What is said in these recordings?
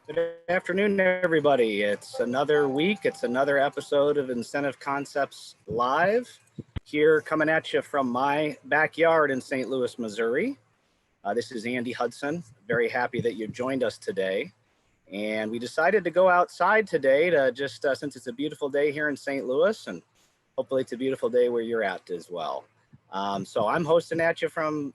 Good afternoon, everybody. It's another week. It's another episode of Incentive Concepts Live, here coming at you from my backyard in St. Louis, Missouri. This is Andy Hudson. Very happy that you joined us today. And we decided to go outside today to just, since it's a beautiful day here in St. Louis, and hopefully it's a beautiful day where you're at as well. So I'm hosting at you from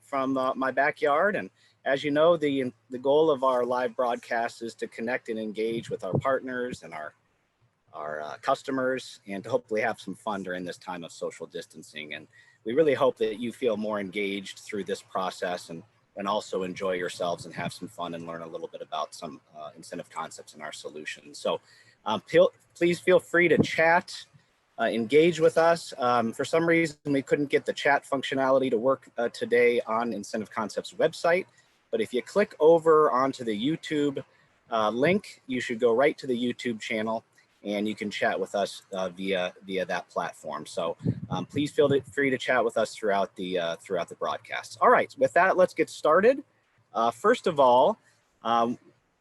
my backyard, and as you know, the goal of our live broadcast is to connect and engage with our partners and our customers, and to hopefully have some fun during this time of social distancing. And we really hope that you feel more engaged through this process and also enjoy yourselves and have some fun and learn a little bit about some incentive concepts in our solutions. So please feel free to chat, engage with us. For some reason, we couldn't get the chat functionality to work today on Incentive Concepts website. But if you click over onto the YouTube link, you should go right to the YouTube channel, and you can chat with us via that platform. So please feel free to chat with us throughout the broadcast. All right, with that, let's get started. First of all,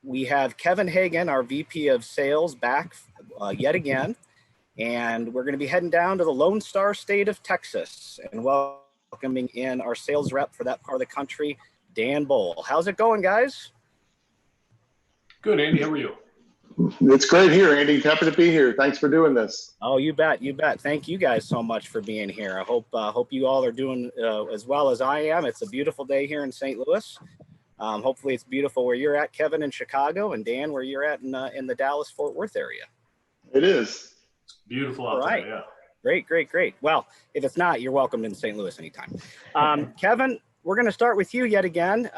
we have Kevin Hagan, our VP of Sales, back yet again, and we're going to be heading down to the Lone Star State of Texas and welcoming in our sales rep for that part of the country, Dan Boll. How's it going, guys? Good, Andy. How are you? It's great here, Andy. Happy to be here. Thanks for doing this. Oh, you bet. You bet. Thank you guys so much for being here. I hope you all are doing as well as I am. It's a beautiful day here in St. Louis. Hopefully it's beautiful where you're at, Kevin, in Chicago, and Dan, where you're at in the Dallas-Fort Worth area. It is. It's beautiful out there, yeah. Great, great, great. Well, if it's not, you're welcome in St. Louis anytime. Kevin, we're going to start with you yet again,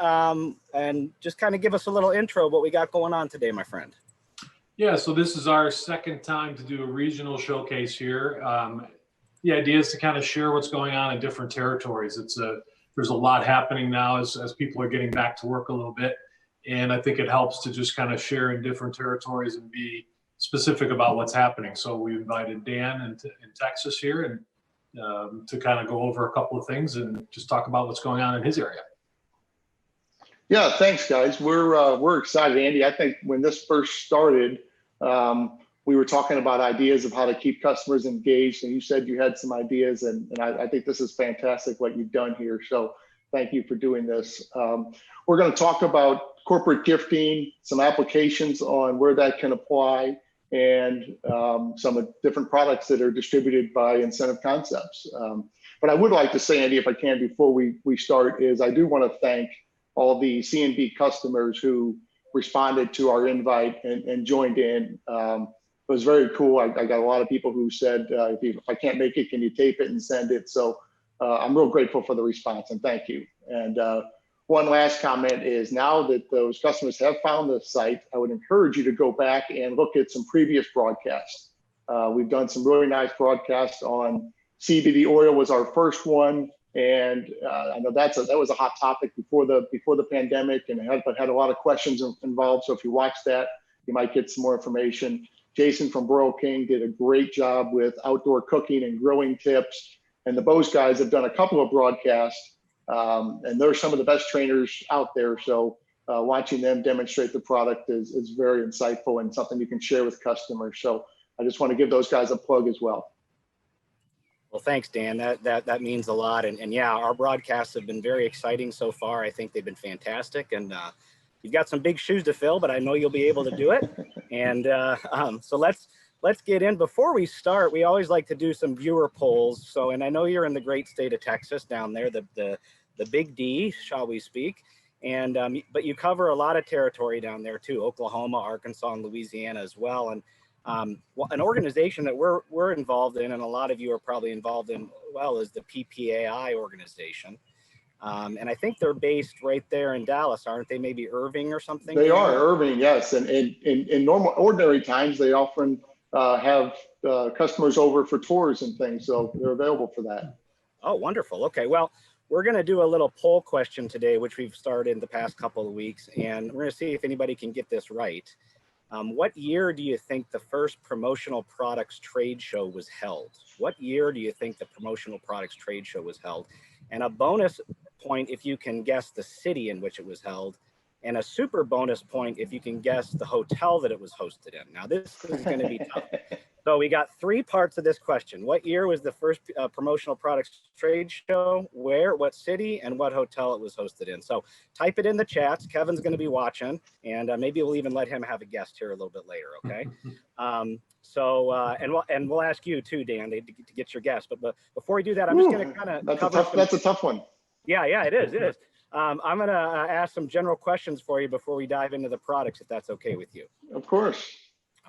and just kind of give us a little intro of what we got going on today, my friend. Yeah, so this is our second time to do a regional showcase here. The idea is to kind of share what's going on in different territories. There's a lot happening now as people are getting back to work a little bit, and I think it helps to just kind of share in different territories and be specific about what's happening. So we invited Dan in Texas here and to kind of go over a couple of things and just talk about what's going on in his area. Yeah, thanks, guys. We're excited, Andy. I think when this first started, we were talking about ideas of how to keep customers engaged, and you said you had some ideas, and I think this is fantastic what you've done here. So thank you for doing this. We're going to talk about corporate gifting, some applications on where that can apply, and some of different products that are distributed by Incentive Concepts. But I would like to say, Andy, if I can, before we start, is I do want to thank all the C&B customers who responded to our invite and joined in. It was very cool. I got a lot of people who said, if I can't make it, can you tape it and send it? So I'm real grateful for the response, and thank you. And one last comment is, now that those customers have found the site, I would encourage you to go back and look at some previous broadcasts. We've done some really nice broadcasts on CBD oil was our first one. And I know that was a hot topic before the pandemic, and had a lot of questions involved. So if you watch that, you might get some more information. Jason from Boll King did a great job with outdoor cooking and grilling tips. And the Bose guys have done a couple of broadcasts, and they're some of the best trainers out there. So watching them demonstrate the product is very insightful and something you can share with customers. So I just want to give those guys a plug as well. Well, thanks, Dan. That means a lot. And yeah, our broadcasts have been very exciting so far. I think they've been fantastic. And you've got some big shoes to fill, but I know you'll be able to do it. And so let's get in. Before we start, we always like to do some viewer polls. So, and I know you're in the great state of Texas down there, the big D, shall we speak. And but you cover a lot of territory down there too, Oklahoma, Arkansas, and Louisiana as well. And an organization that we're involved in, and a lot of you are probably involved in, well, is the PPAI organization. And I think they're based right there in Dallas, aren't they? Maybe Irving or something? They are Irving, yes. And in ordinary times, they often have customers over for tours and things. So they're available for that. Oh, wonderful. Okay, well, we're going to do a little poll question today, which we've started in the past couple of weeks. And we're going to see if anybody can get this right. What year do you think the first promotional products trade show was held? What year do you think the promotional products trade show was held? And a bonus point if you can guess the city in which it was held. and a super bonus point if you can guess the hotel that it was hosted in. Now, this is going to be tough. So we got 3 parts of this question. What year was the first promotional products trade show? Where, what city, and what hotel it was hosted in? So type it in the chats. Kevin's going to be watching, and maybe we'll even let him have a guest here a little bit later, okay? And we'll ask you too, Dan, to get your guess. But before we do that, I'm just going to kind of cover that's a tough one. Yeah, it is. I'm going to ask some general questions for you before we dive into the products, if that's okay with you. Of course.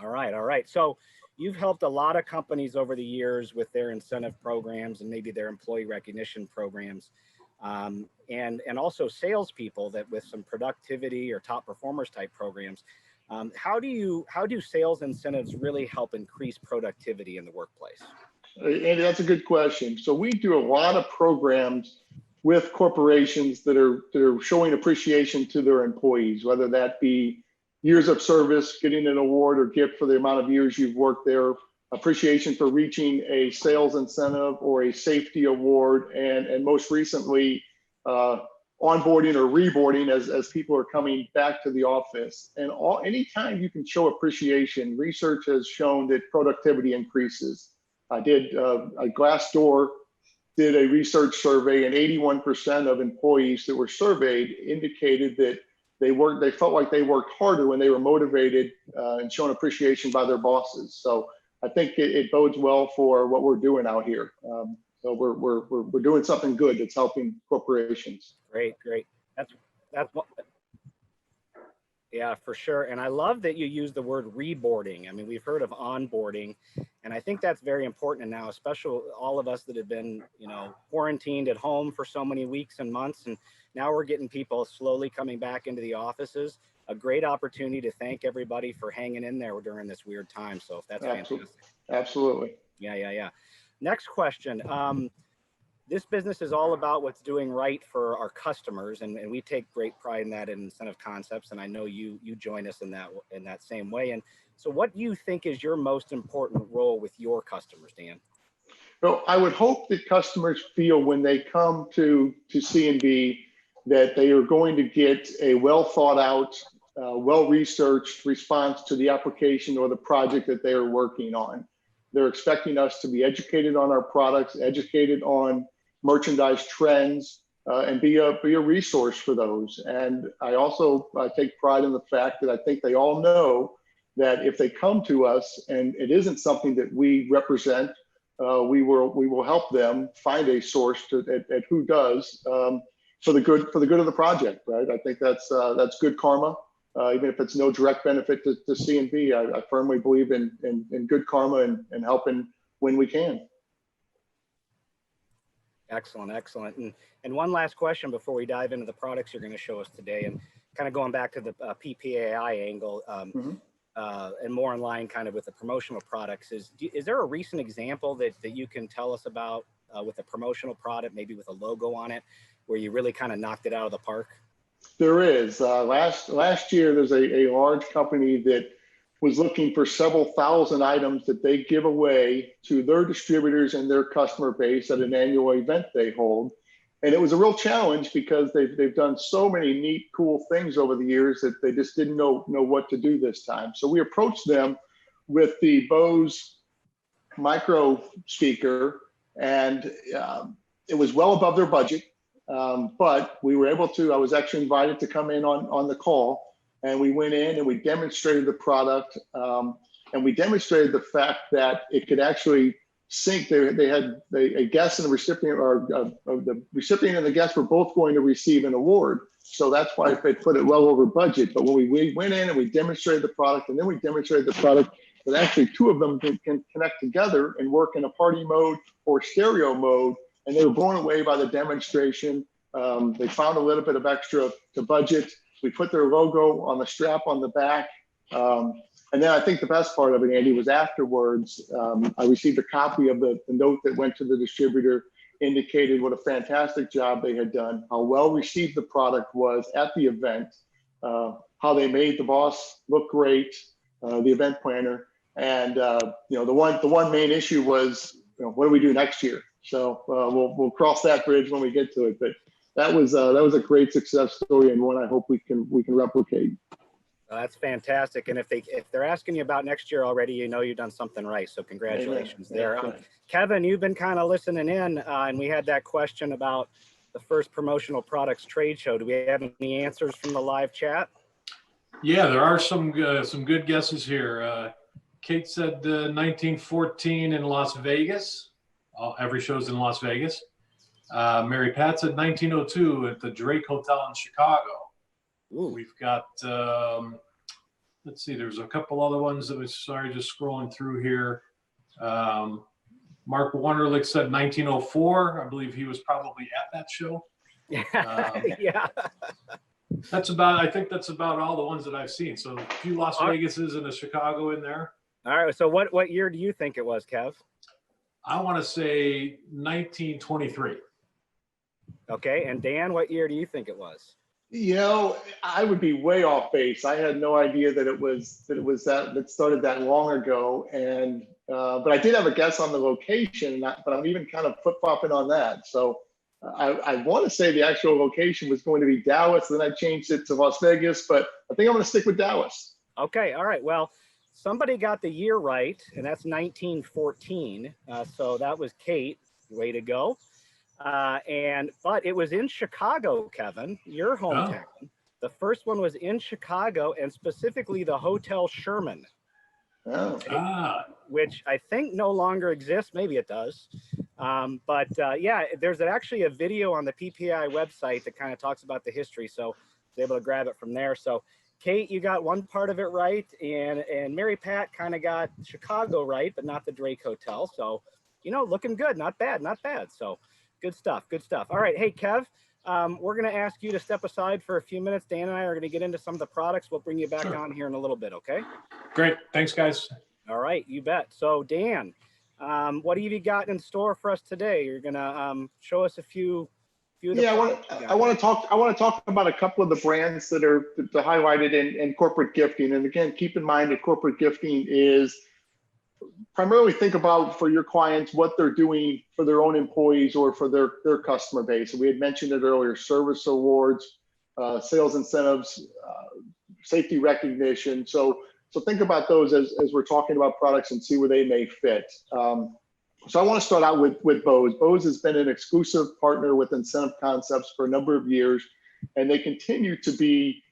All right. So you've helped a lot of companies over the years with their incentive programs and maybe their employee recognition programs, and also salespeople that with some productivity or top performers type programs. How do sales incentives really help increase productivity in the workplace? Andy, that's a good question. So we do a lot of programs with corporations that are showing appreciation to their employees, whether that be years of service, getting an award or gift for the amount of years you've worked there, appreciation for reaching a sales incentive or a safety award, and most recently, onboarding or reboarding as people are coming back to the office. And anytime you can show appreciation, research has shown that productivity increases. I did a Glassdoor did a research survey, and 81% of employees that were surveyed indicated that they felt like they worked harder when they were motivated and shown appreciation by their bosses. So I think it bodes well for what we're doing out here. So we're doing something good that's helping corporations. Great. That's what. Yeah, for sure. And I love that you use the word reboarding. I mean, we've heard of onboarding, and I think that's very important now, especially all of us that have been, quarantined at home for so many weeks and months. And now we're getting people slowly coming back into the offices. A great opportunity to thank everybody for hanging in there during this weird time. So if that's fantastic. Absolutely. Yeah. Next question. This business is all about what's doing right for our customers, and we take great pride in that in Incentive Concepts, and I know you join us in that same way. And so what do you think is your most important role with your customers, Dan? Well, I would hope that customers feel when they come to C&B that they are going to get a well thought out, well-researched response to the application or the project that they are working on. They're expecting us to be educated on our products, educated on merchandise trends, and be a resource for those. And I also take pride in the fact that I think they all know that if they come to us and it isn't something that we represent, we will help them find a source at who does for the good of the project, right? I think that's good karma. Even if it's no direct benefit to C&B, I firmly believe in good karma and helping when we can. Excellent. And one last question before we dive into the products you're going to show us today, and kind of going back to the PPAI angle, and more in line kind of with the promotional products, is there a recent example that you can tell us about with a promotional product, maybe with a logo on it, where you really kind of knocked it out of the park? There is. Last year, there's a large company that was looking for several thousand items that they give away to their distributors and their customer base at an annual event they hold. And it was a real challenge because they've done so many neat, cool things over the years that they just didn't know what to do this time. So we approached them with the Bose micro speaker, and it was well above their budget. But we were able to, I was actually invited to come in on the call, and we went in and we demonstrated the product, and we demonstrated the fact that it could actually sync. They had a guest and a recipient, or the recipient and the guest were both going to receive an award. So that's why they put it well over budget. But when we went in and we demonstrated the product, and then we demonstrated the product that actually two of them can connect together and work in a party mode or stereo mode, and they were blown away by the demonstration. They found a little bit of extra to budget. We put their logo on the strap on the back. And then I think the best part of it, Andy, was afterwards, I received a copy of the note that went to the distributor, indicated what a fantastic job they had done, how well received the product was at the event, how they made the boss look great, the event planner. And the one main issue was, what do we do next year? So we'll cross that bridge when we get to it. But that was a great success story, and one I hope we can replicate. That's fantastic. And if they're asking you about next year already, you know you've done something right. So congratulations there. Kevin, you've been kind of listening in, and we had that question about the first promotional products trade show. Do we have any answers from the live chat? Yeah, there are some good guesses here. Kate said 1914 in Las Vegas. Every show's in Las Vegas. Mary Pat said 1902 at the Drake Hotel in Chicago. Ooh. We've got, let's see, there's a couple other ones that was, sorry, just scrolling through here. Mark Wunderlich said 1904. I believe he was probably at that show. Yeah. I think that's about all the ones that I've seen. So a few Las Vegases and a Chicago in there. All right. So what year do you think it was, Kev? I want to say 1923. Okay. And Dan, what year do you think it was? You know, I would be way off base. I had no idea that it started that long ago. And but I did have a guess on the location, but I'm even kind of flip-flopping on that. So I want to say the actual location was going to be Dallas, then I changed it to Las Vegas, but I think I'm going to stick with Dallas. Okay, all right. Well, somebody got the year right, and that's 1914. So that was Kate. Way to go. But it was in Chicago, Kevin, your hometown. Oh. The first one was in Chicago, and specifically the Hotel Sherman. Oh. Which I think no longer exists. Maybe it does. Yeah, there's actually a video on the PPI website that kind of talks about the history. So I was able to grab it from there. So Kate, you got one part of it right. And Mary Pat kind of got Chicago right, but not the Drake Hotel. So, you know, looking good. Not bad. Not bad. So good stuff. Good stuff. All right. Hey, Kev, we're going to ask you to step aside for a few minutes. Dan and I are going to get into some of the products. We'll bring you back on here in a little bit. Okay. Great. Thanks, guys. All right. You bet. So Dan, what have you got in store for us today? You're going to show us a few of the I want to talk about a couple of the brands that are highlighted in corporate gifting. And again, keep in mind that corporate gifting is primarily think about for your clients what they're doing for their own employees or for their customer base. And we had mentioned it earlier: service awards, sales incentives, safety recognition. So think about those as we're talking about products and see where they may fit. So I want to start out with Bose. Bose has been an exclusive partner with Incentive Concepts for a number of years, and they continue to be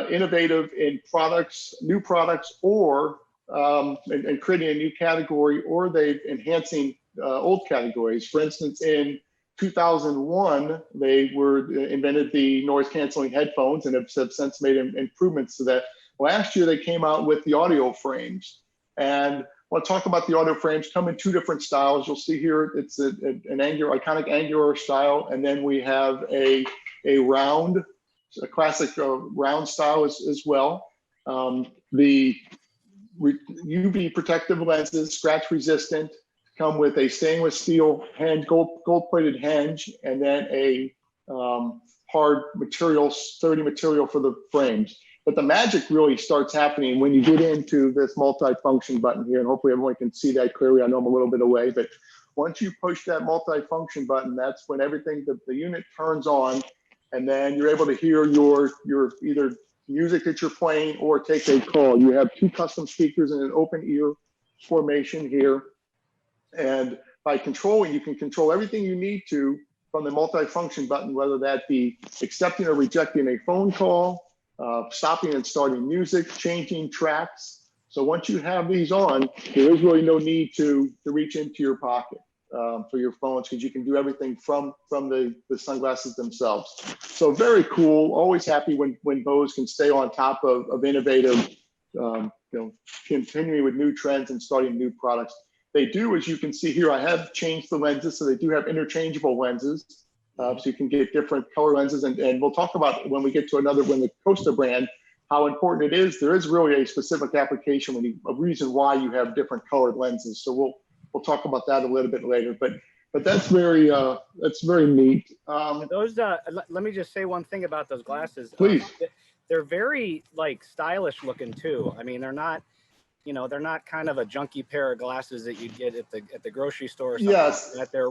innovative in products, new products, or and creating a new category, or they enhancing old categories. For instance, in 2001, they invented the noise canceling headphones and have since made improvements to that. Last year, they came out with the audio frames, and I want to talk about the audio frames. Come in two different styles. You'll see here it's an iconic angular style, and then we have a classic round style as well. The UV protective lenses, scratch resistant, come with a stainless steel gold-plated hinge, and then a hard material, sturdy material for the frames. But the magic really starts happening when you get into this multi-function button here, and hopefully everyone can see that clearly. I know I'm a little bit away, but once you push that multi-function button, that's when everything, the unit turns on, and then you're able to hear your either music that you're playing or take a call. You have two custom speakers in an open ear formation here, and by controlling, you can control everything you need to from the multi-function button, whether that be accepting or rejecting a phone call, stopping and starting music, changing tracks. So once you have these on, there is really no need to reach into your pocket for your phones, because you can do everything from the sunglasses themselves. So very cool. Always happy when Bose can stay on top of innovative, continuing with new trends and starting new products. They do, as you can see here, I have changed the lenses, so they do have interchangeable lenses. So you can get different color lenses, and we'll talk about when we get to the Costa brand, how important it is. There is really a specific application a reason why you have different colored lenses. So we'll talk about that a little bit later. But that's very neat. Let me just say one thing about those glasses. Please. They're very stylish looking too. I mean, they're not they're not kind of a junky pair of glasses that you'd get at the grocery store or something. Yes. That they're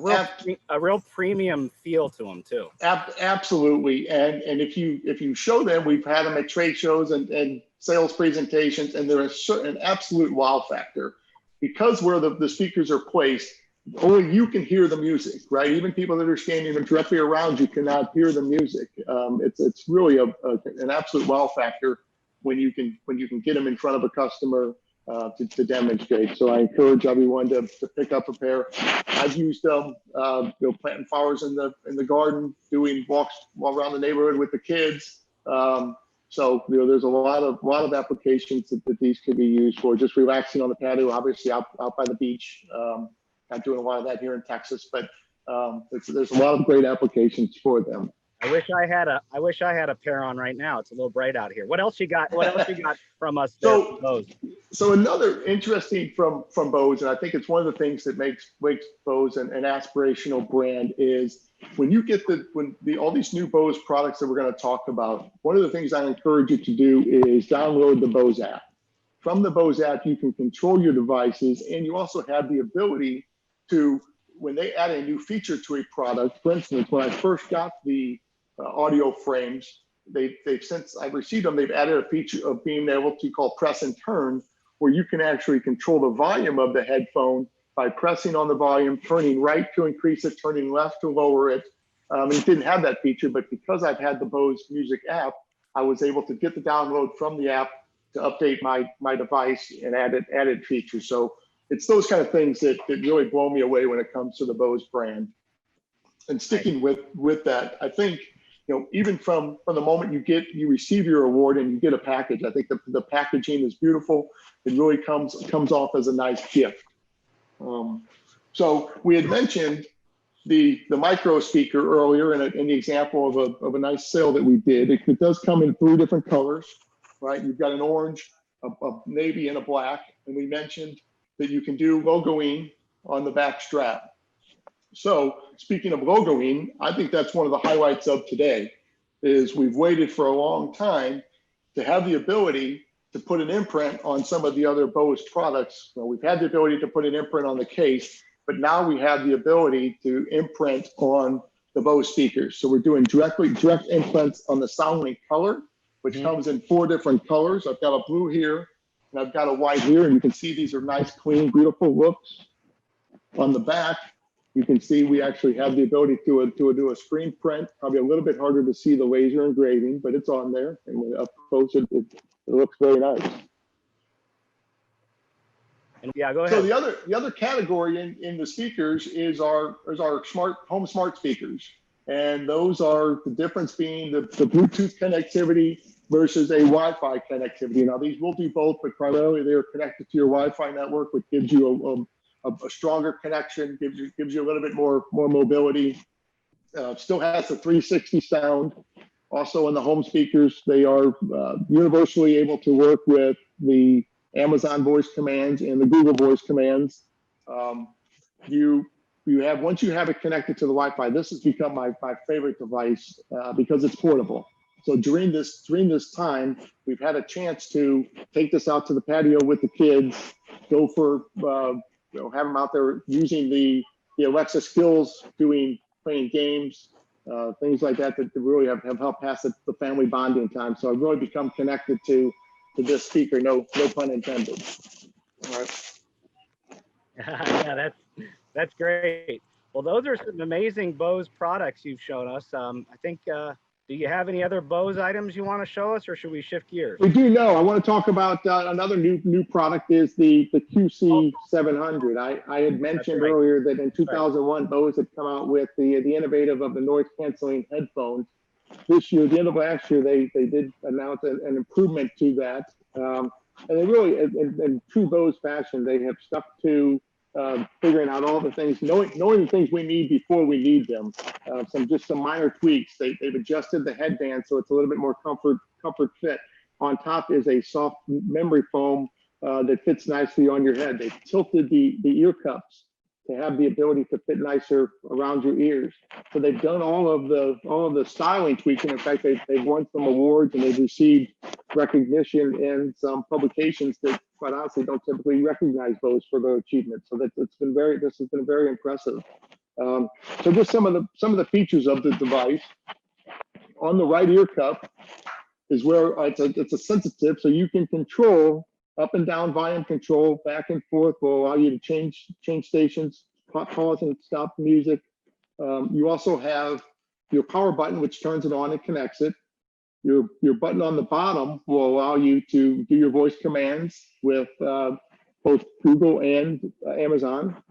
a real premium feel to them too. Absolutely. And if you show them, we've had them at trade shows and sales presentations, and they're an absolute wow factor because where the speakers are placed, only you can hear the music, right? Even people that are standing directly around you cannot hear the music. It's really an absolute wow factor when you can get them in front of a customer to demonstrate. So I encourage everyone to pick up a pair. I've used them, planting flowers in the garden, doing walks around the neighborhood with the kids. So there's a lot of applications that these could be used for. Just relaxing on the patio, obviously out by the beach. Not doing a lot of that here in Texas, but there's a lot of great applications for them. I wish I had a pair on right now. It's a little bright out here. What else you got? What else you got from us? So another interesting from Bose, and I think it's one of the things that makes Bose an aspirational brand is when you get all these new Bose products that we're going to talk about. One of the things I encourage you to do is download the Bose app. From the Bose app, you can control your devices, and you also have the ability to, when they add a new feature to a product, for instance, when I first got the audio frames, they've since I've received them, they've added a feature of being able to call press and turn, where you can actually control the volume of the headphone by pressing on the volume, turning right to increase it, turning left to lower it. It didn't have that feature, but because I've had the Bose Music app, I was able to get the download from the app to update my device and added features. So it's those kind of things that really blow me away when it comes to the Bose brand. And sticking with that, I think, even from the moment you receive your award and you get a package, I think the packaging is beautiful. It really comes off as a nice gift. So we had mentioned the micro speaker earlier in the example of a nice sale that we did. It does come in 3 different colors, right? You've got an orange, a navy, and a black. And we mentioned that you can do logoing on the back strap. So speaking of logoing, I think that's one of the highlights of today is we've waited for a long time to have the ability to put an imprint on some of the other Bose products. Well, we've had the ability to put an imprint on the case, but now we have the ability to imprint on the Bose speakers. So we're doing direct imprints on the SoundLink color, which comes in 4 different colors. I've got a blue here, and I've got a white here, and you can see these are nice, clean, beautiful looks. On the back, you can see we actually have the ability to do a screen print, probably a little bit harder to see the laser engraving, but it's on there, and when up close, it looks very nice. Yeah, go ahead. So the other category in the speakers is our home smart speakers, and those are the difference being the Bluetooth connectivity versus a Wi-Fi connectivity. Now these will do both, but primarily they are connected to your Wi-Fi network, which gives you a stronger connection, gives you a little bit more mobility. Still has the 360 sound. Also in the home speakers, they are universally able to work with the Amazon voice commands and the Google voice commands. Once you have it connected to the Wi-Fi, this has become my favorite device because it's portable. So during this time, we've had a chance to take this out to the patio with the kids, go for have them out there using the Alexa skills, playing games, things like that really have helped pass the family bonding time. So I've really become connected to this speaker, no pun intended. All right. Yeah, that's great. Well, those are some amazing Bose products you've shown us. I think, do you have any other Bose items you want to show us, or should we shift gears? We do know. I want to talk about another new product is the QC700. I had mentioned earlier that in 2001, Bose had come out with the innovative of the noise canceling headphones. This year, at the end of last year, they did announce an improvement to that. And they really, in true Bose fashion, they have stuck to figuring out all the things, knowing the things we need before we need them. Some minor tweaks. They've adjusted the headband so it's a little bit more comfort fit. On top is a soft memory foam that fits nicely on your head. They've tilted the ear cups to have the ability to fit nicer around your ears. So they've done all of the styling tweaking. In fact, they've won some awards and they've received recognition in some publications that quite honestly, don't typically recognize those for their achievements. So this has been very impressive. So just some of the features of the device. On the right ear cup is where it's a sensitive, so you can control up and down volume control, back and forth, will allow you to change stations, pause and stop music. You also have your power button, which turns it on and connects it. Your button on the bottom will allow you to do your voice commands with both Google and Amazon.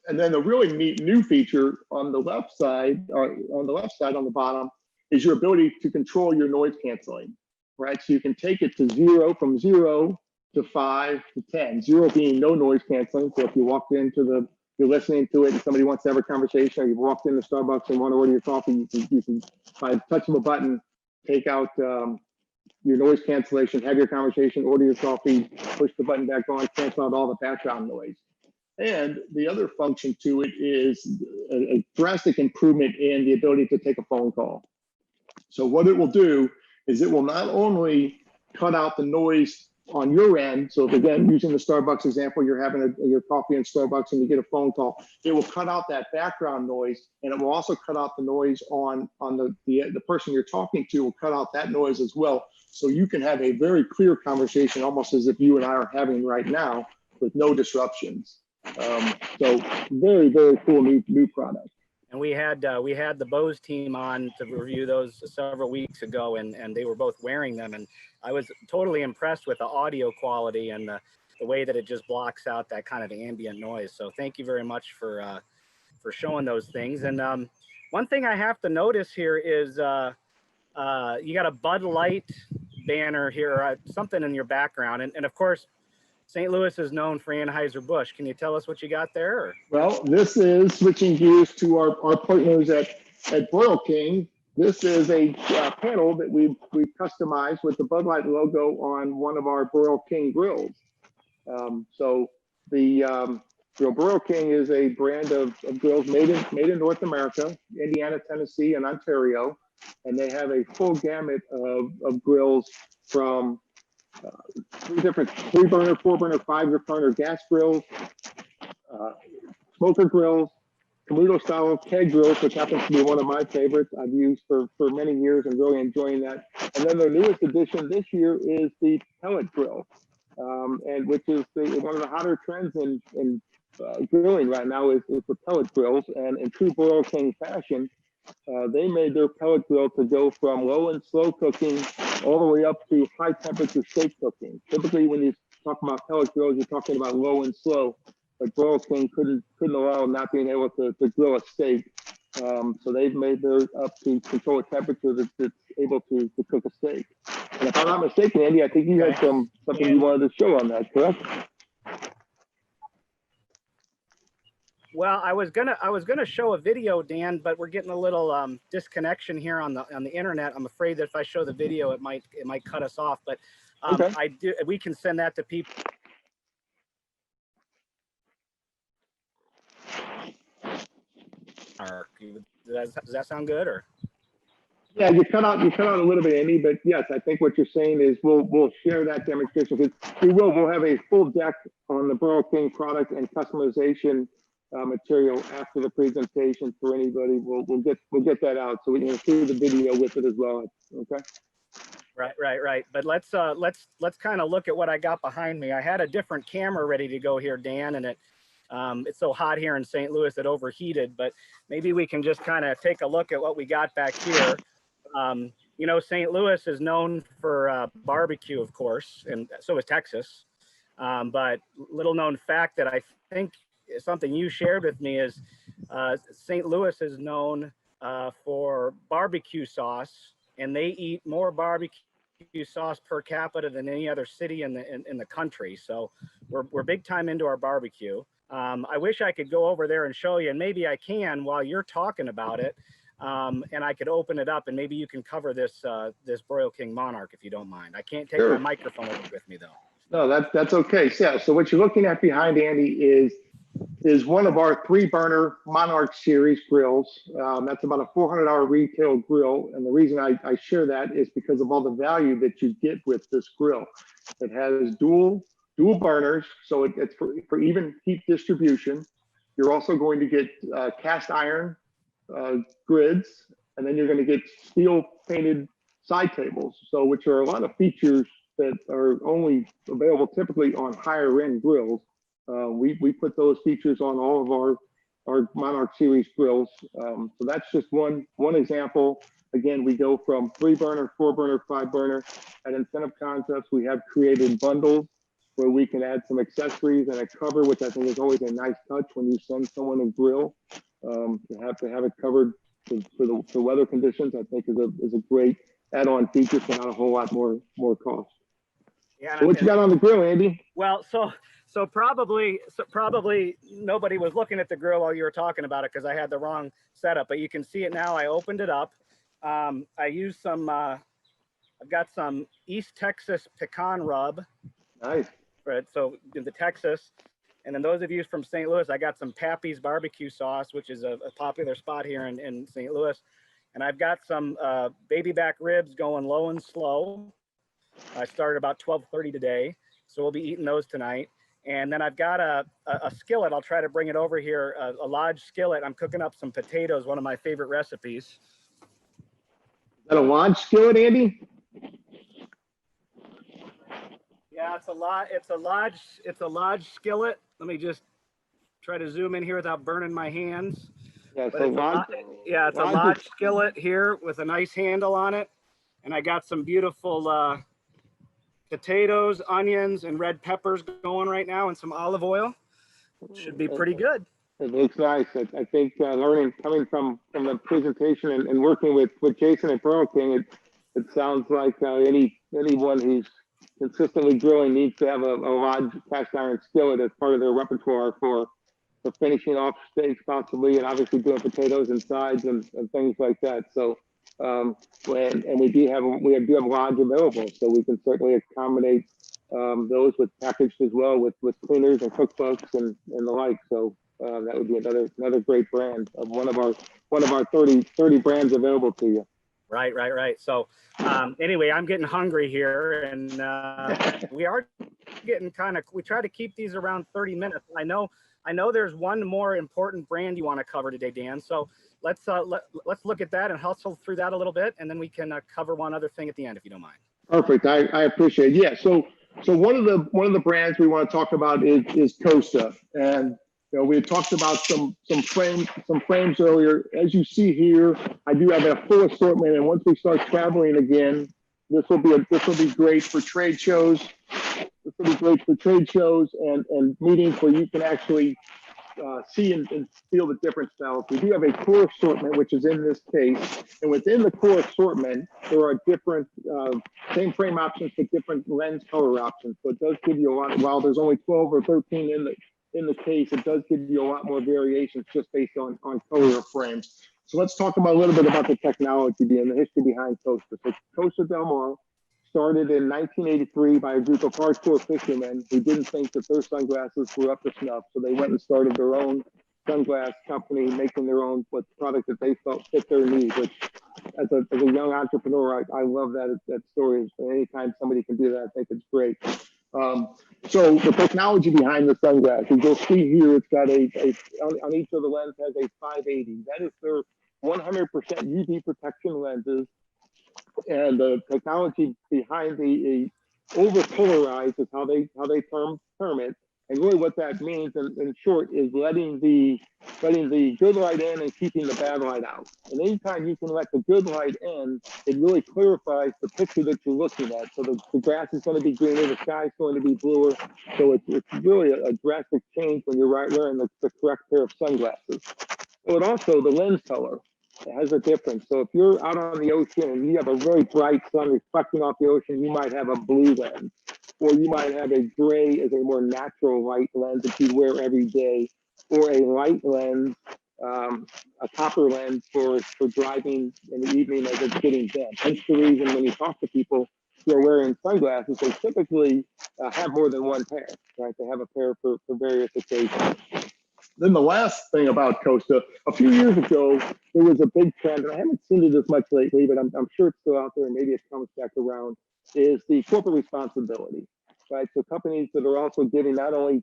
And then the really neat new feature on the left side, on the bottom, is your ability to control your noise canceling, right? So you can take it to from 0 to 5 to 10. 0 being no noise canceling. So if you walked into you're listening to it and somebody wants to have a conversation, or you've walked into Starbucks and want to order your coffee, you can by touching a button, take out your noise cancellation, have your conversation, order your coffee, push the button back on, cancel out all the background noise. And the other function to it is a drastic improvement in the ability to take a phone call. So what it will do is it will not only cut out the noise on your end. So if, again, using the Starbucks example, you're having your coffee in Starbucks and you get a phone call, it will cut out that background noise, and it will also cut out the noise on the person you're talking to, will cut out that noise as well. So you can have a very clear conversation, almost as if you and I are having right now, with no disruptions. So very, very cool new product. And we had the Bose team on to review those several weeks ago, and they were both wearing them, and I was totally impressed with the audio quality and the way that it just blocks out that kind of ambient noise. So thank you very much for showing those things. And one thing I have to notice here is you got a Bud Light banner here, something in your background, and of course, St. Louis is known for Anheuser-Busch. Can you tell us what you got there? Or? Well, this is switching gears to our partners at Boll King. This is a panel that we've customized with the Bud Light logo on one of our Boll King grills. So the Boll King is a brand of grills made in North America, Indiana, Tennessee, and Ontario, and they have a full gamut of grills from 3-burner, 4-burner, 5-burner gas grills, smoker grills, Camuto style keg grills, which happens to be one of my favorites I've used for many years and really enjoying that. And then their newest addition this year is the pellet grill, and which is one of the hotter trends in grilling right now is the pellet grills. And in true Boll King fashion, they made their pellet grill to go from low and slow cooking all the way up to high temperature steak cooking. Typically, when you talk about pellet grills, you're talking about low and slow, but Boll King couldn't allow not being able to grill a steak. So they've made theirs up to control a temperature that's able to cook a steak. And if I'm not mistaken, Andy, I think you had something you wanted to show on that, correct? Well, I was gonna show a video, Dan, but we're getting a little disconnection here on the internet. I'm afraid that if I show the video, it might cut us off. But Okay. We can send that to people. Does that sound good? Or Yeah, you cut out a little bit, Andy, but yes, I think what you're saying is we'll share that demonstration because we'll have a full deck on the Boll King product and customization material after the presentation for anybody. We'll get that out so we can include the video with it as well. Okay. Right. But let's kind of look at what I got behind me. I had a different camera ready to go here, Dan, and it's so hot here in St. Louis it overheated. But maybe we can just kind of take a look at what we got back here. You know, St. Louis is known for barbecue, of course, and so is Texas. But little known fact that I think something you shared with me is St. Louis is known for barbecue sauce, and they eat more barbecue sauce per capita than any other city in the country. So we're big time into our barbecue. I wish I could go over there and show you, and maybe I can while you're talking about it. And I could open it up, and maybe you can cover this Boll King Monarch if you don't mind. I can't take my microphone over with me though. No, that's okay. Yeah. So what you're looking at behind Andy is one of our 3-burner Monarch series grills. That's about a $400 retail grill, and the reason I share that is because of all the value that you get with this grill. It has dual dual burners, so it's for even heat distribution. You're also going to get cast iron grids, and then you're going to get steel painted side tables, so which are a lot of features that are only available typically on higher end grills. We put those features on all of our Monarch series grills. So that's just one example. Again, we go from 3-burner, 4-burner, 5-burner. At Incentive Concepts, we have created bundles where we can add some accessories and a cover, which I think is always a nice touch when you send someone a grill. To have it covered for weather conditions, I think is a great add-on feature for not a whole lot more cost. Yeah. So what you got on the grill, Andy? Well, so probably nobody was looking at the grill while you were talking about it because I had the wrong setup, but you can see it now. I opened it up. I used some, I've got some East Texas pecan rub. Nice. Right. So the Texas, and then those of you from St. Louis, I got some Pappy's barbecue sauce, which is a popular spot here in St. Louis. And I've got some baby back ribs going low and slow. I started about 12:30 today, so we'll be eating those tonight. And then I've got a skillet. I'll try to bring it over here, a large skillet. I'm cooking up some potatoes, one of my favorite recipes. Is that a large skillet, Andy? Yeah, it's a large skillet. Let me just try to zoom in here without burning my hands. Yeah, But it's a large skillet here with a nice handle on it. And I got some beautiful potatoes, onions, and red peppers going right now, and some olive oil. Should be pretty good. It looks nice. I think coming from the presentation and working with Jason at Burger King, it sounds like anyone who's consistently grilling needs to have a large cast iron skillet as part of their repertoire for finishing off steaks possibly, and obviously doing potatoes and sides and things like that. So and we do have large available, so we can certainly accommodate those with packaged as well with cleaners and cookbooks and the like. So that would be another great brand of one of our 30 brands available to you. Right. So anyway, I'm getting hungry here, and we are getting we try to keep these around 30 minutes. I know there's one more important brand you want to cover today, Dan. So let's look at that and hustle through that a little bit, and then we can cover one other thing at the end, if you don't mind. Perfect. I appreciate it. Yeah. So one of the brands we want to talk about is Costa, and we had talked about some frames earlier. As you see here, I do have a full assortment, and once we start traveling again, this will be great for trade shows. This will be great for trade shows and meetings where you can actually see and feel the different styles. We do have a core assortment, which is in this case, and within the core assortment, there are different same frame options but different lens color options. So it does give you a lot. While there's only 12 or 13 in the case, it does give you a lot more variations just based on color of frames. So let's talk about a little bit about the technology and the history behind Costa. So Costa Del Mar started in 1983 by a group of hardcore fishermen who didn't think that their sunglasses were up to snuff. So they went and started their own sunglass company, making their own product that they felt fit their needs. Which, as a young entrepreneur, I love that story. Anytime somebody can do that, I think it's great. So the technology behind the sunglasses, you'll see here, it's got on each of the lenses has a 580. That is their 100% UV protection lenses. And the technology behind the over polarized is how they term it. And really what that means in short is letting the good light in and keeping the bad light out. And anytime you can let the good light in, it really clarifies the picture that you're looking at. So the grass is going to be greener, the sky is going to be bluer. So it's really a drastic change when you're wearing the correct pair of sunglasses. But also the lens color. It has a difference. So if you're out on the ocean and you have a very bright sun reflecting off the ocean, you might have a blue lens, or you might have a gray as a more natural light lens that you wear every day, or a light lens, a copper lens for driving in the evening as it's getting dim. Hence the reason when you talk to people who are wearing sunglasses, they typically have more than one pair, right? They have a pair for various occasions. Then the last thing about Costa, a few years ago, there was a big trend, and I haven't seen it as much lately, but I'm sure it's still out there, and maybe it comes back around, is the corporate responsibility. right? So companies that are also giving not only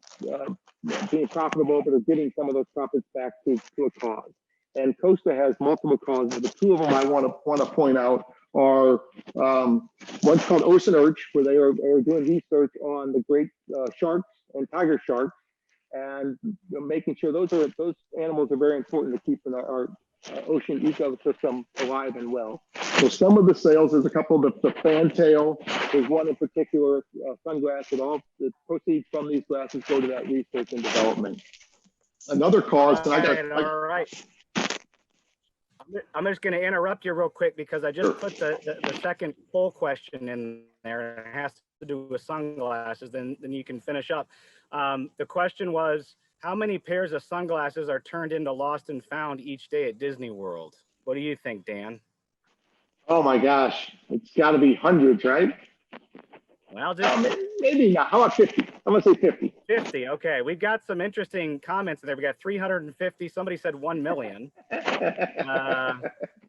being profitable, but are giving some of those profits back to a cause. And Costa has multiple causes. The two of them I want to point out are one's called Ocean Urge, where they are doing research on the great sharks and tiger sharks, and making sure those animals are very important to keeping our ocean ecosystem alive and well. So some of the sales, there's a couple of the fantail, there's one in particular, sunglass, and all the proceeds from these glasses go to that research and development. Another cause, all right. I'm just going to interrupt you real quick because I just put the second poll question in there, and it has to do with sunglasses. Then you can finish up. The question was, how many pairs of sunglasses are turned into lost and found each day at Disney World? What do you think, Dan? Oh my gosh, it's got to be hundreds, right? Well, just maybe not. How about 50? I'm gonna say 50. 50. Okay, we've got some interesting comments there. We got 350. Somebody said 1 million.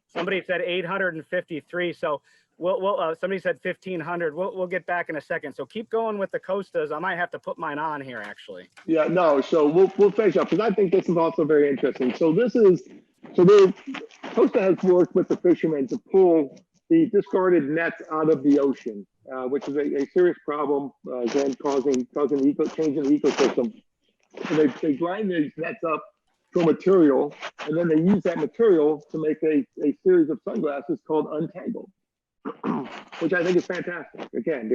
Somebody said 853. So we'll somebody said 1,500. We'll get back in a second. So keep going with the Costas. I might have to put mine on here actually. Yeah, no. So we'll finish up because I think this is also very interesting. So Costa has worked with the fishermen to pull the discarded nets out of the ocean, which is a serious problem, again, causing changing the ecosystem. So they grind these nets up to a material, and then they use that material to make a series of sunglasses called Untangled, which I think is fantastic. Again,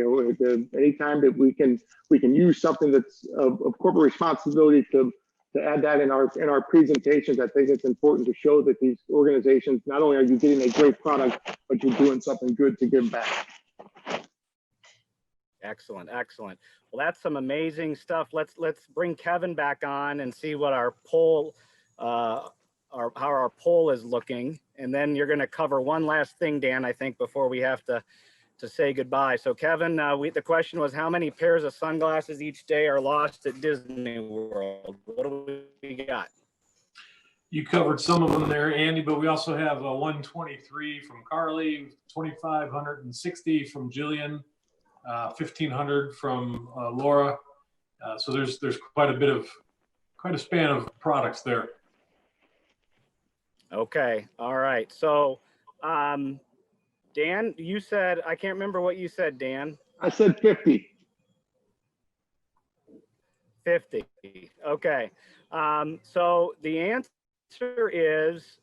anytime that we can use something that's of corporate responsibility to add that in our presentations, I think it's important to show that these organizations, not only are you getting a great product, but you're doing something good to give back. Excellent. Well, that's some amazing stuff. Let's bring Kevin back on and see what our poll, how our poll is looking, and then you're going to cover one last thing, Dan, I think, before we have to say goodbye. So, Kevin, the question was, how many pairs of sunglasses each day are lost at Disney World? What do we got? You covered some of them there, Andy, but we also have 123 from Carly, 2,560 from Jillian, 1,500 from Laura. So there's quite a span of products there. Okay. All right. So, Dan, you said, I can't remember what you said, Dan. I said 50. 50. Okay. So the answer is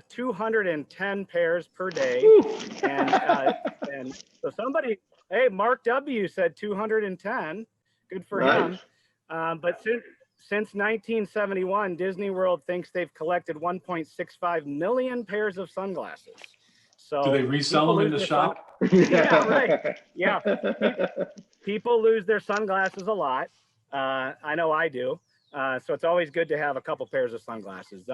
210 pairs per day. And so somebody, hey, Mark W. said 210. Good for him. But since 1971, Disney World thinks they've collected 1.65 million pairs of sunglasses. So do they resell them in the shop? Yeah, right. Yeah. People lose their sunglasses a lot. I know I do. So it's always good to have a couple pairs of sunglasses.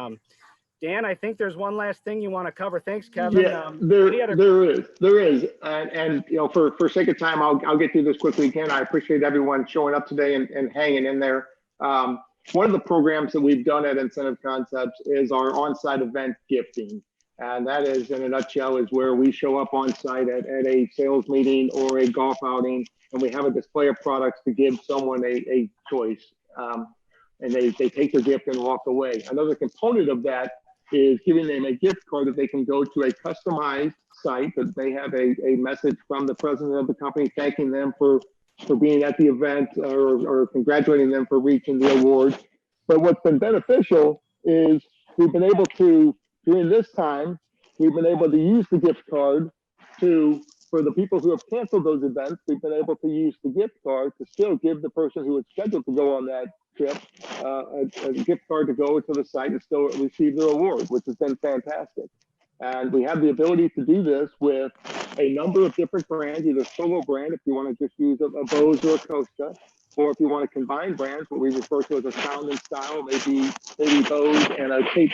Dan, I think there's one last thing you want to cover. Thanks, Kevin. Yeah, there is. And you know, for sake of time, I'll get through this quickly again. I appreciate everyone showing up today and hanging in there. One of the programs that we've done at Incentive Concepts is our on-site event gifting. And that is, in a nutshell, is where we show up on site at a sales meeting or a golf outing, and we have a display of products to give someone a choice. And they take their gift and walk away. Another component of that is giving them a gift card that they can go to a customized site that they have a message from the president of the company thanking them for being at the event or congratulating them for reaching the award. But what's been beneficial is we've been able to, during this time, we've been able to use the gift card for the people who have canceled those events, we've been able to use the gift card to still give the person who was scheduled to go on that trip a gift card to go to the site and still receive their award, which has been fantastic. And we have the ability to do this with a number of different brands, either solo brand, if you want to just use a Boll or a Costa, or if you want to combine brands, what we refer to as a sound and style, maybe Boll and a Kate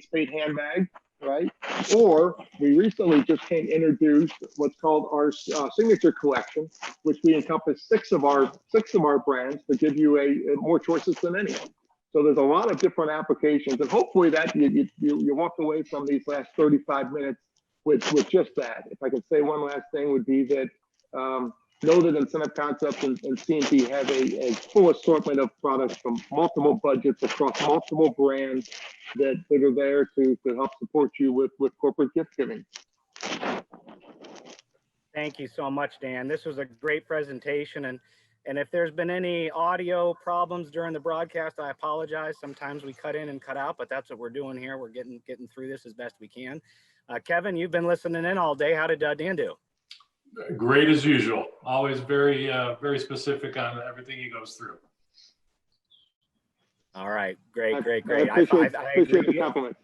Spade handbag, right? Or we recently just introduced what's called our signature collection, which we encompass six of our brands to give you a more choices than anyone. So there's a lot of different applications, and hopefully that you walk away from these last 35 minutes with just that. If I could say one last thing, would be that know that Incentive Concepts and C&B have a full assortment of products from multiple budgets across multiple brands that are there to help support you with corporate gift giving. Thank you so much, Dan. This was a great presentation, and if there's been any audio problems during the broadcast, I apologize. Sometimes we cut in and cut out, but that's what we're doing here. We're getting through this as best we can. Kevin, you've been listening in all day. How did Dan do? Great as usual. Always very specific on everything he goes through. All right, great. I I appreciate the compliment.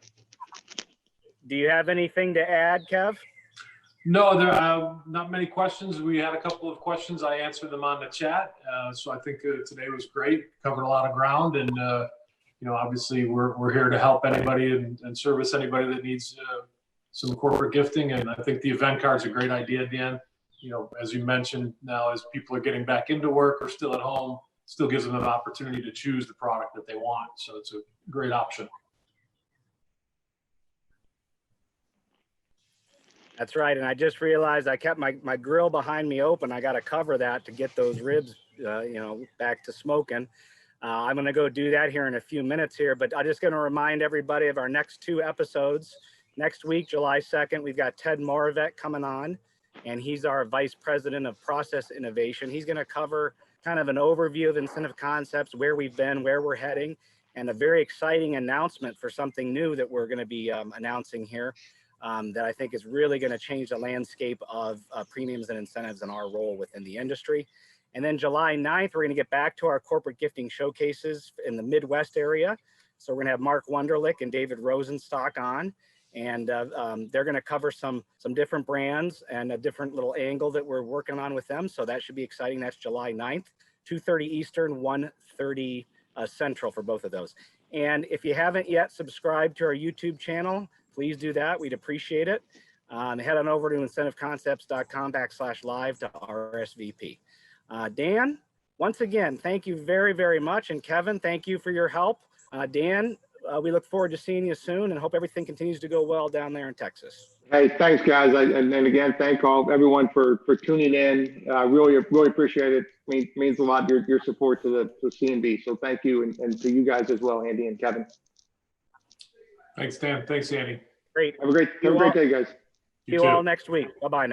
Do you have anything to add, Kev? No, there are not many questions. We had a couple of questions. I answered them on the chat. So I think today was great. Covered a lot of ground, and obviously we're here to help anybody and service anybody that needs some corporate gifting. And I think the event card's a great idea, Dan. As you mentioned, now as people are getting back into work or still at home, still gives them an opportunity to choose the product that they want. So it's a great option. That's right. And I just realized I kept my grill behind me open. I got to cover that to get those ribs, back to smoking. I'm going to go do that here in a few minutes here, but I'm just going to remind everybody of our next 2 episodes. Next week, July 2nd, we've got Ted Moravec coming on, and he's our Vice President of Process Innovation. He's going to cover kind of an overview of Incentive Concepts, where we've been, where we're heading, and a very exciting announcement for something new that we're going to be announcing here. That I think is really going to change the landscape of premiums and incentives and our role within the industry. And then July 9th, we're going to get back to our corporate gifting showcases in the Midwest area. So we're going to have Mark Wunderlich and David Rosenstock on, and they're going to cover some different brands and a different little angle that we're working on with them. So that should be exciting. That's July 9th, 2:30 Eastern, 1:30 Central for both of those. And if you haven't yet subscribed to our YouTube channel, please do that. We'd appreciate it. Head on over to incentiveconcepts.com/live to RSVP. Dan, once again, thank you very, very much. And Kevin, thank you for your help. Dan, we look forward to seeing you soon and hope everything continues to go well down there in Texas. Hey, thanks, guys. And again, thank everyone for tuning in. Really appreciate it. Means a lot, your support to C&B. So thank you, and to you guys as well, Andy and Kevin. Thanks, Dan. Thanks, Andy. Great. Have a great day, guys. See you all next week. Bye-bye now.